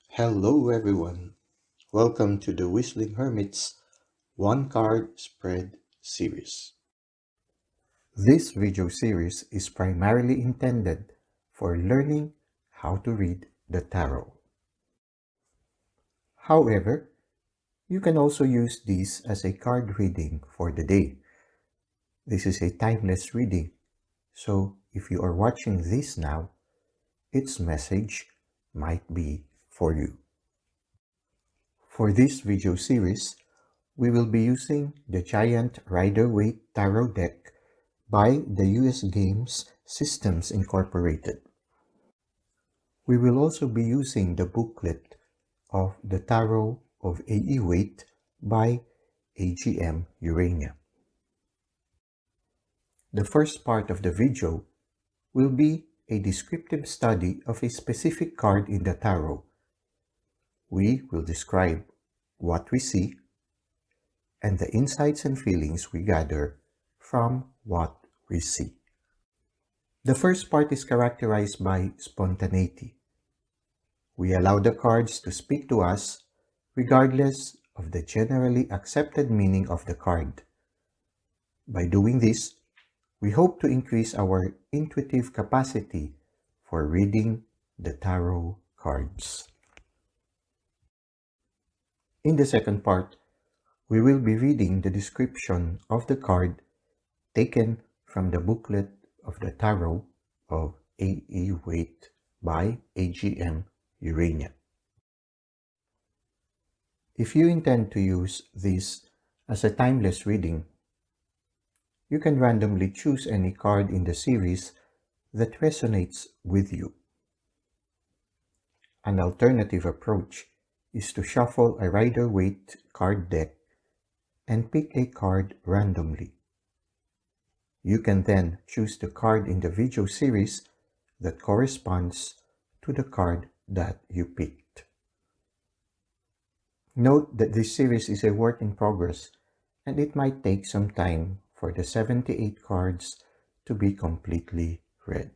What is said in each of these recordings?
Hello everyone, welcome to the Whistling Hermit's One Card Spread series. This video series is primarily intended for learning how to read the tarot. However, you can also use this as a card reading for the day. This is a timeless reading, so if you are watching this now, its message might be for you. For this video series, we will be using the giant Rider Waite Tarot deck by the US Games Systems Incorporated. We will also be using the booklet of the Tarot of A.E. Waite by AGM Urania. The first part of the video will be a descriptive study of a specific card in the tarot. We will describe what we see and the insights and feelings we gather from what we see. The first part is characterized by spontaneity. We allow the cards to speak to us regardless of the generally accepted meaning of the card. By doing this, we hope to increase our intuitive capacity for reading the tarot cards. In the second part, we will be reading the description of the card taken from the booklet of the Tarot of A.E. Waite by AGM Urania. If you intend to use this as a timeless reading, you can randomly choose any card in the series that resonates with you. An alternative approach is to shuffle a Rider Waite card deck and pick a card randomly. You can then choose the card in the video series that corresponds to the card that you picked. Note that this series is a work in progress and it might take some time for the 78 cards to be completely read.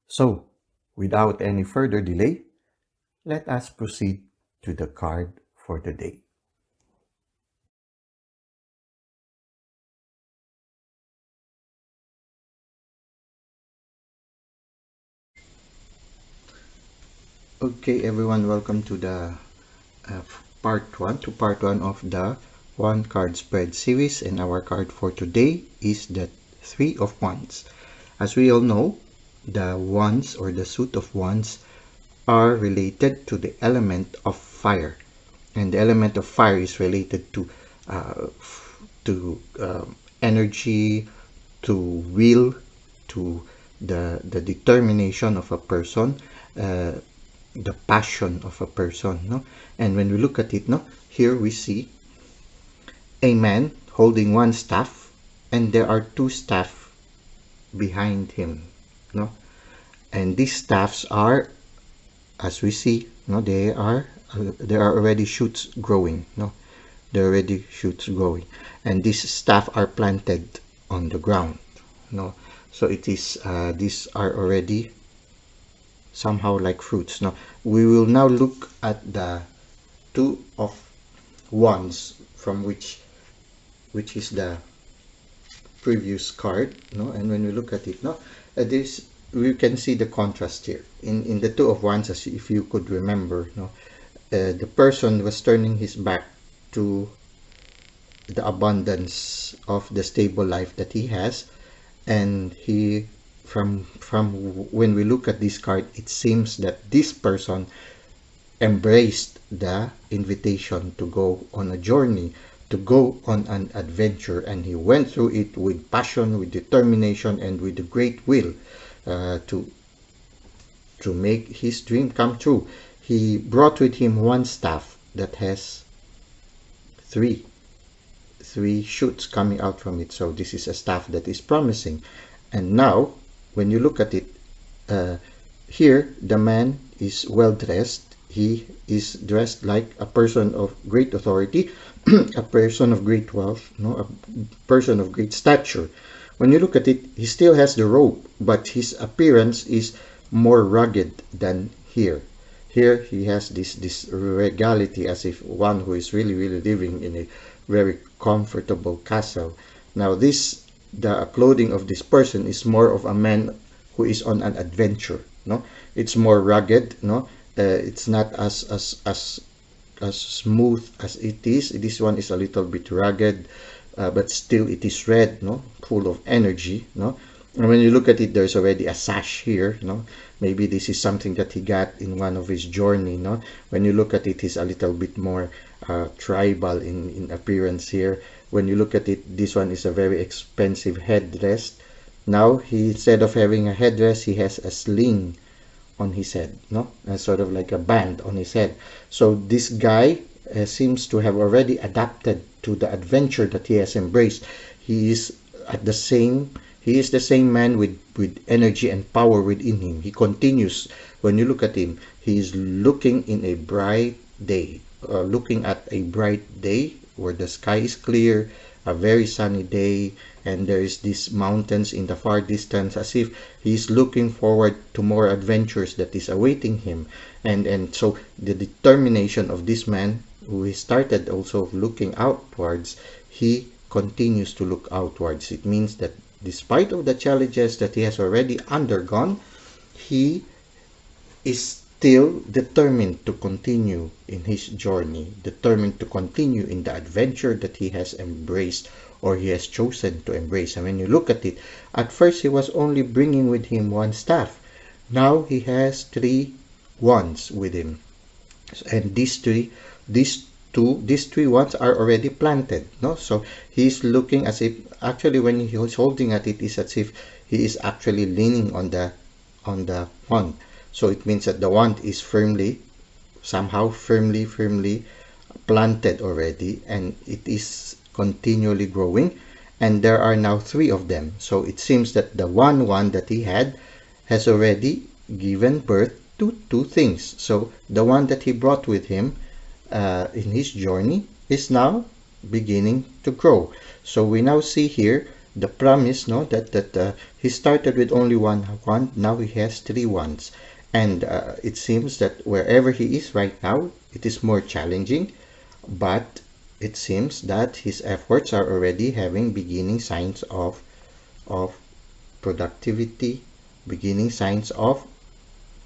So, without any further delay, let us proceed to the card for the day. Okay everyone, welcome to the part 1 of the one card spread series, and our card for today is the Three of Wands. As we all know, the wands or the suit of wands are related to the element of fire, and the element of fire is related to energy, to will, to the determination of a person, the passion of a person, no? And when we look at it, no, here we see a man holding one staff, and there are two staff behind him, no? And these staffs are, as we see, no, there are already shoots growing, no? There are already shoots growing, and these staff are planted on the ground, no? So it is these are already somehow like fruits. Now we will now look at the Two of Wands, from which is the previous card, no? And when we look at it, no, this we can see the contrast here in the Two of Wands. As if you could remember, no, the person was turning his back to the abundance of the stable life that he has, and he from when we look at this card, it seems that this person embraced the invitation to go on a journey, to go on an adventure, and he went through it with passion, with determination, and with a great will to make his dream come true. He brought with him one staff that has three shoots coming out from it, so this is a staff that is promising. And now when you look at it, here the man is well dressed. He is dressed like a person of great authority, a person of great wealth, no, a person of great stature. When you look at it, he still has the robe, but his appearance is more rugged than here. Here he has this regality, as if one who is really living in a very comfortable castle. Now the clothing of this person is more of a man who is on an adventure. No, it's more rugged. No, it's not as smooth as it is. This one is a little bit rugged, but still it is red, no, full of energy, no. And when you look at it, there's already a sash here, no. Maybe this is something that he got in one of his journey, no. When you look at it, he's a little bit more tribal in appearance here. When you look at it, this one is a very expensive headdress. Now instead of having a headdress, he has a sling on his head, no, sort of like a band on his head. So this guy seems to have already adapted to the adventure that he has embraced. He is the same man with energy and power within him. He continues. When you look at him, he is looking in a bright day, looking at a bright day where the sky is clear, a very sunny day, and there is these mountains in the far distance, as if he is looking forward to more adventures that is awaiting him. And so the determination of this man, who he started also looking outwards, he continues to look outwards. It means that despite of the challenges that he has already undergone, he is still determined to continue in his journey, determined to continue in the adventure that he has embraced, or he has chosen to embrace. And when you look at it, at first he was only bringing with him one staff. Now he has 3 wands with him, and these three wands are already planted. No, so he's looking as if actually when he was holding at it, is as if he is actually leaning on the wand. So it means that the wand is firmly planted already, and it is continually growing, and there are now 3 of them. So it seems that the one that he had has already given birth to 2 things. So the one that he brought with him in his journey is now beginning to grow. So we now see here the promise, no, that he started with only one wand, now he has 3 wands. And it seems that wherever he is right now, it is more challenging, but it seems that his efforts are already having beginning signs of productivity, beginning signs of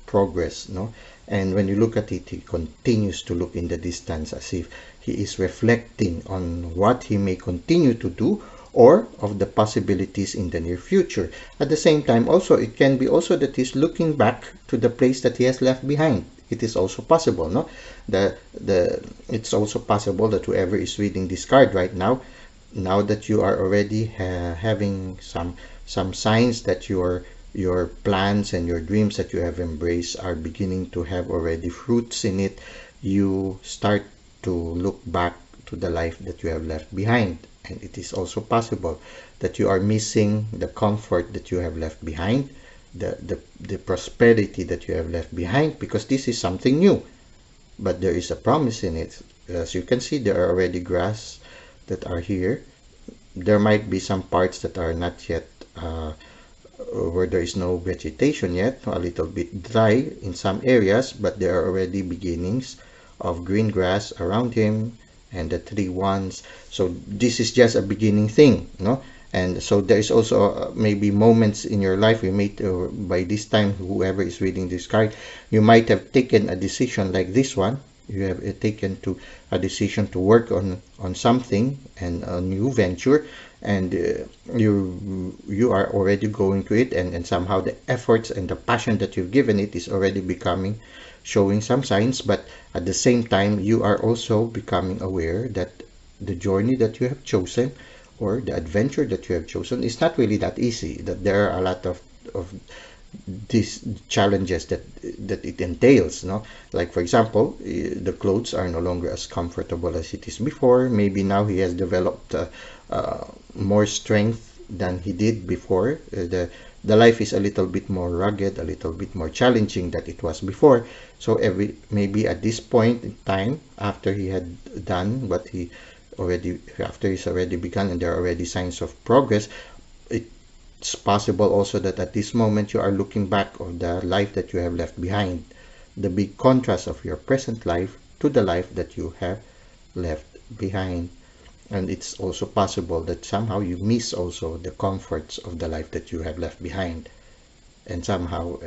progress, no. And when you look at it, he continues to look in the distance as if he is reflecting on what he may continue to do, or of the possibilities in the near future. At the same time, also it can be also that he's looking back to the place that he has left behind. It is also possible, no? It's also possible that whoever is reading this card right now that you are already having some signs that your plans and your dreams that you have embraced are beginning to have already fruits in it, you start to look back to the life that you have left behind. And it is also possible that you are missing the comfort that you have left behind, the prosperity that you have left behind, because this is something new, but there is a promise in it. As you can see, there are already grass that are here. There might be some parts that are not yet where there is no vegetation yet, a little bit dry in some areas, but there are already beginnings of green grass around him and the 3 wands. So this is just a beginning thing, no? And so there is also maybe moments in your life, you may by this time, whoever is reading this card, you might have taken a decision like this one. You have taken a decision to work on something and a new venture, and you are already going to it, and somehow the efforts and the passion that you've given it is already showing some signs. But at the same time, you are also becoming aware that the journey that you have chosen, or the adventure that you have chosen, is not really that easy, that there are a lot of these challenges that it entails, no? Like for example, the clothes are no longer as comfortable as it is before. Maybe now he has developed more strength than he did before. The life is a little bit more rugged, a little bit more challenging than it was before. So maybe at this point in time, after he had done what after he's already begun, and there are already signs of progress, it it's possible also that at this moment you are looking back on the life that you have left behind, the big contrast of your present life to the life that you have left behind. And it's also possible that somehow you miss also the comforts of the life that you have left behind. And somehow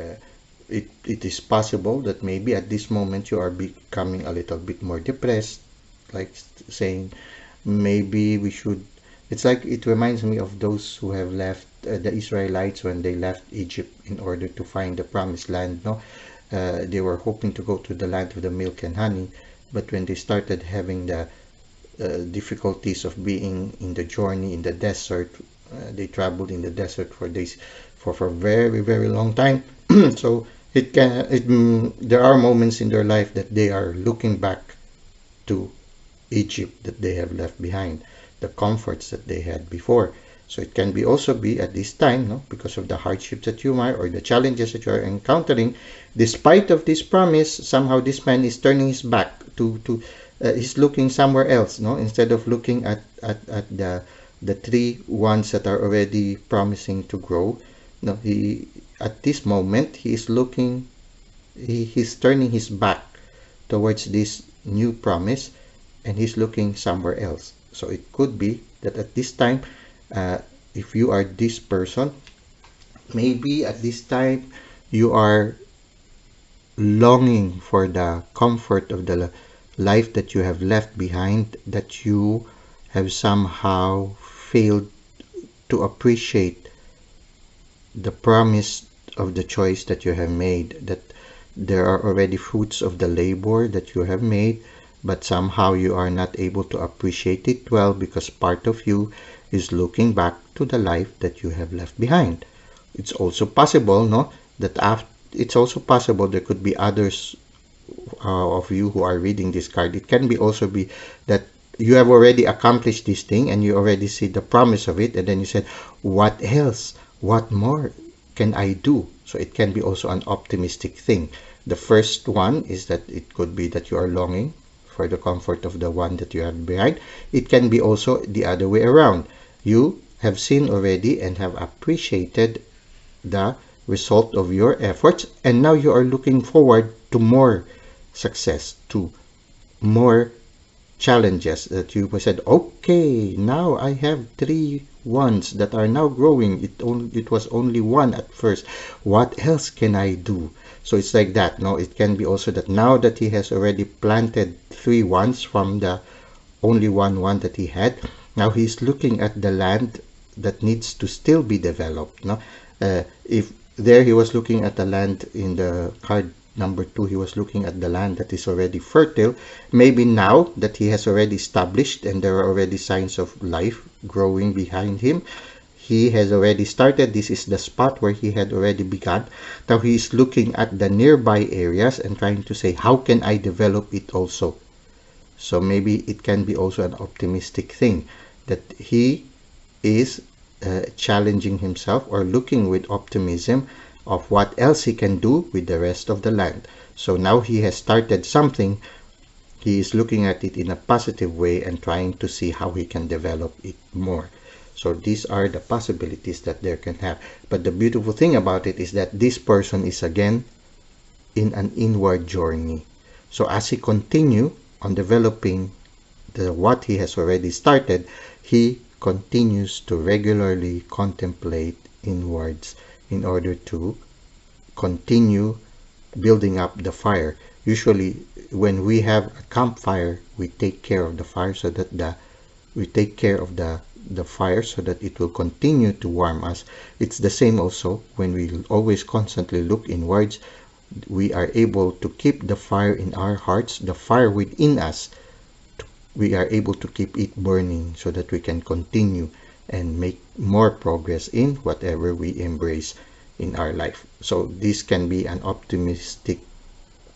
it is possible that maybe at this moment you are becoming a little bit more depressed, like saying maybe we should. It's like it reminds me of those who have left the Israelites when they left Egypt in order to find the promised land. No, they were hoping to go to the land of the milk and honey, but when they started having the difficulties of being in the journey in the desert, they traveled in the desert for days, for a very very long time. So there are moments in their life that they are looking back to Egypt that they have left behind, the comforts that they had before. So it can be also be at this time, no, because of the hardships that you might or the challenges that you are encountering. Despite of this promise, somehow this man is turning his back to he's looking somewhere else, no, instead of looking at the three ones that are already promising to grow. No, he at this moment he is looking, he's turning his back towards this new promise, and he's looking somewhere else. So it could be that at this time, if you are this person, maybe at this time you are longing for the comfort of the life that you have left behind, that you have somehow failed to appreciate the promise of the choice that you have made, that there are already fruits of the labor that you have made, but somehow you are not able to appreciate it well because part of you is looking back to the life that you have left behind. It's also possible, no, that it's also possible there could be others of you who are reading this card. It can be also be that you have already accomplished this thing and you already see the promise of it, and then you said, what else? What more can I do? So it can be also an optimistic thing. The first one is that it could be that you are longing for the comfort of the one that you have behind. It can be also the other way around. You have seen already and have appreciated the result of your efforts, and now you are looking forward to more success, to more challenges that you said, okay, now I have 3 ones that are now growing. It was only 1 at first. What else can I do? So it's like that. No, it can be also that now that he has already planted 3 ones from the only one that he had, now he's looking at the land that needs to still be developed. No, if there he was looking at the land in the card number 2, he was looking at the land that is already fertile. Maybe now that he has already established and there are already signs of life growing behind him, he has already started. This is the spot where he had already begun. Now he is looking at the nearby areas and trying to say, how can I develop it also? So maybe it can be also an optimistic thing that he is challenging himself or looking with optimism of what else he can do with the rest of the land. So now he has started something. He is looking at it in a positive way and trying to see how he can develop it more. So these are the possibilities that there can have. But the beautiful thing about it is that this person is again in an inward journey. So as he continue on developing what he has already started, he continues to regularly contemplate inwards in order to continue building up the fire. Usually when we have a campfire, we take care of the fire so that the fire so that it will continue to warm us. It's the same also when we always constantly look inwards. We are able to keep the fire in our hearts, the fire within us. We are able to keep it burning so that we can continue and make more progress in whatever we embrace in our life. So this can be an optimistic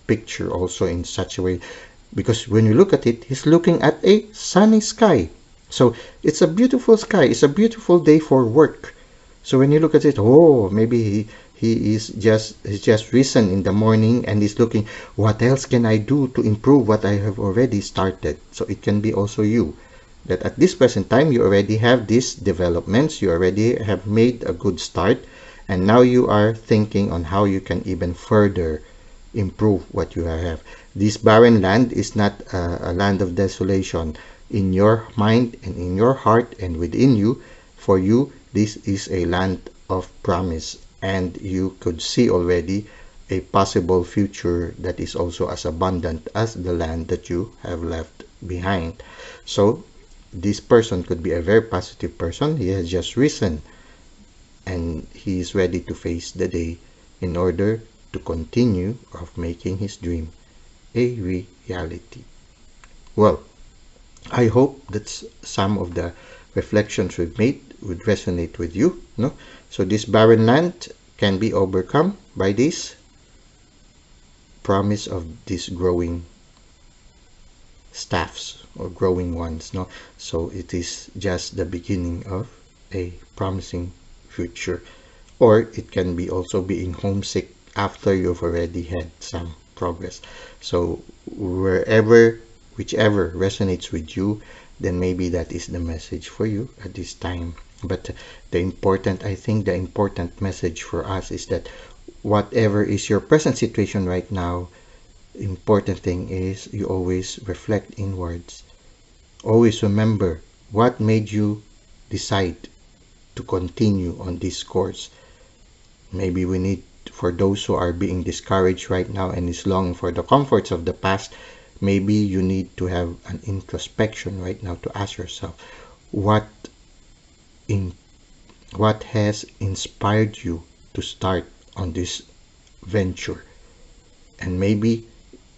picture also in such a way, because when you look at it, he's looking at a sunny sky. So it's a beautiful sky. It's a beautiful day for work. So when you look at it, oh, maybe he's just risen in the morning and he's looking, what else can I do to improve what I have already started? So it can be also you. that at this present time you already have these developments, you already have made a good start, and now you are thinking on how you can even further improve what you have. This barren land is not a land of desolation. In your mind and in your heart and within you, for you, this is a land of promise, and you could see already a possible future that is also as abundant as the land that you have left behind. So this person could be a very positive person. He has just risen and he is ready to face the day in order to continue of making his dream a reality. Well, I hope that some of the reflections we've made would resonate with you. No? So this barren land can be overcome by this promise of these growing staffs or growing ones. No? So it is just the beginning of a promising future. Or it can be also being homesick after you've already had some progress. So whichever resonates with you, then maybe that is the message for you at this time. But I think the important message for us is that whatever is your present situation right now, the important thing is you always reflect inwards. Always remember what made you decide to continue on this course. Maybe we need, for those who are being discouraged right now and is longing for the comforts of the past, maybe you need to have an introspection right now to ask yourself, what has inspired you to start on this venture? And maybe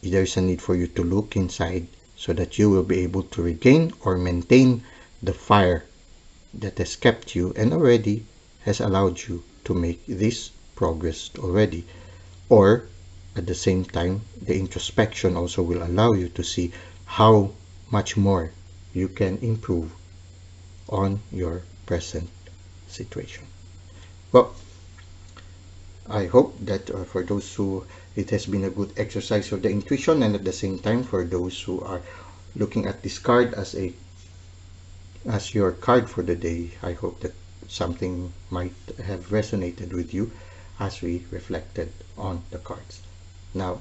there's a need for you to look inside so that you will be able to regain or maintain the fire that has kept you and already has allowed you to make this progress already. Or at the same time, the introspection also will allow you to see how much more you can improve on your present situation. Well, I hope that for those who it has been a good exercise of the intuition, and at the same time for those who are looking at this card as your card for the day, I hope that something might have resonated with you as we reflected on the cards. Now,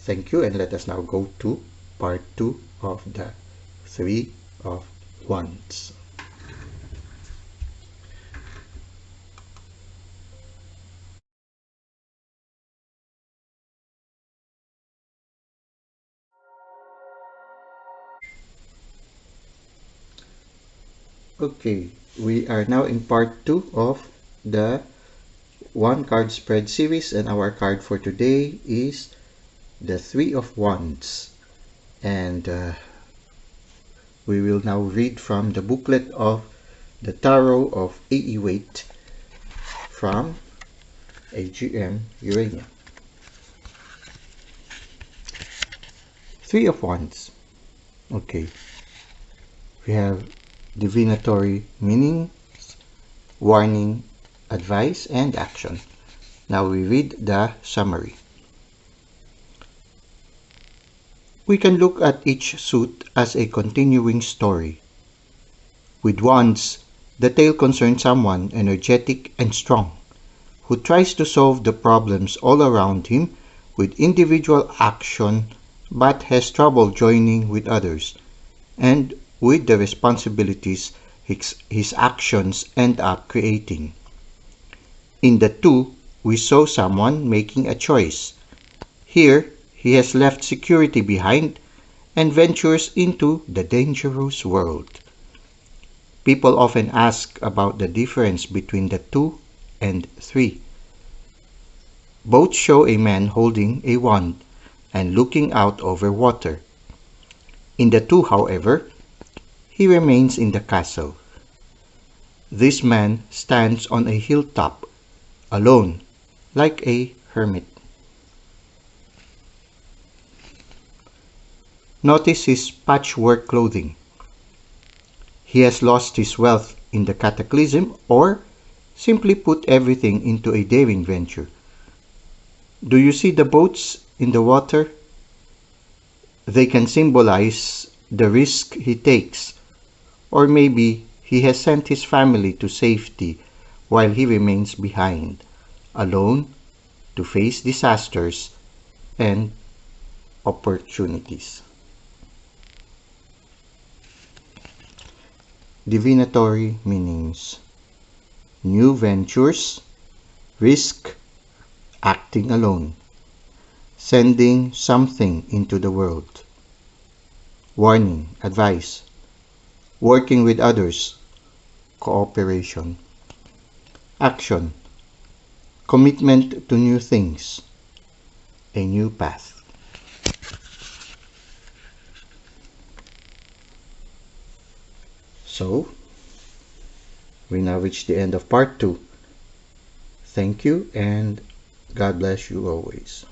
thank you, and let us now go to part 2 of the Three of Wands. Okay, we are now in part 2 of the one card spread series, and our card for today is the Three of Wands. And we will now read from the booklet of the Tarot of Rider Waite from AGM Urania. Three of Wands. Okay. We have divinatory meanings, warning, advice, and action. Now we read the summary. We can look at each suit as a continuing story. With Wands, the tale concerns someone energetic and strong, who tries to solve the problems all around him with individual action but has trouble joining with others, and with the responsibilities his actions end up creating. In the two, we saw someone making a choice. Here, he has left security behind and ventures into the dangerous world. People often ask about the difference between the 2 and 3. Both show a man holding a wand and looking out over water. In the 2, however, he remains in the castle. This man stands on a hilltop, alone, like a hermit. Notice his patchwork clothing. He has lost his wealth in the cataclysm, or simply put everything into a daring venture. Do you see the boats in the water? They can symbolize the risk he takes, Or maybe he has sent his family to safety while he remains behind, alone, to face disasters and opportunities. Divinatory meanings: new ventures, risk, acting alone, sending something into the world. Warning, advice, working with others, cooperation. Action, commitment to new things, a new path. So, we now reach the end of part 2. Thank you and God bless you always.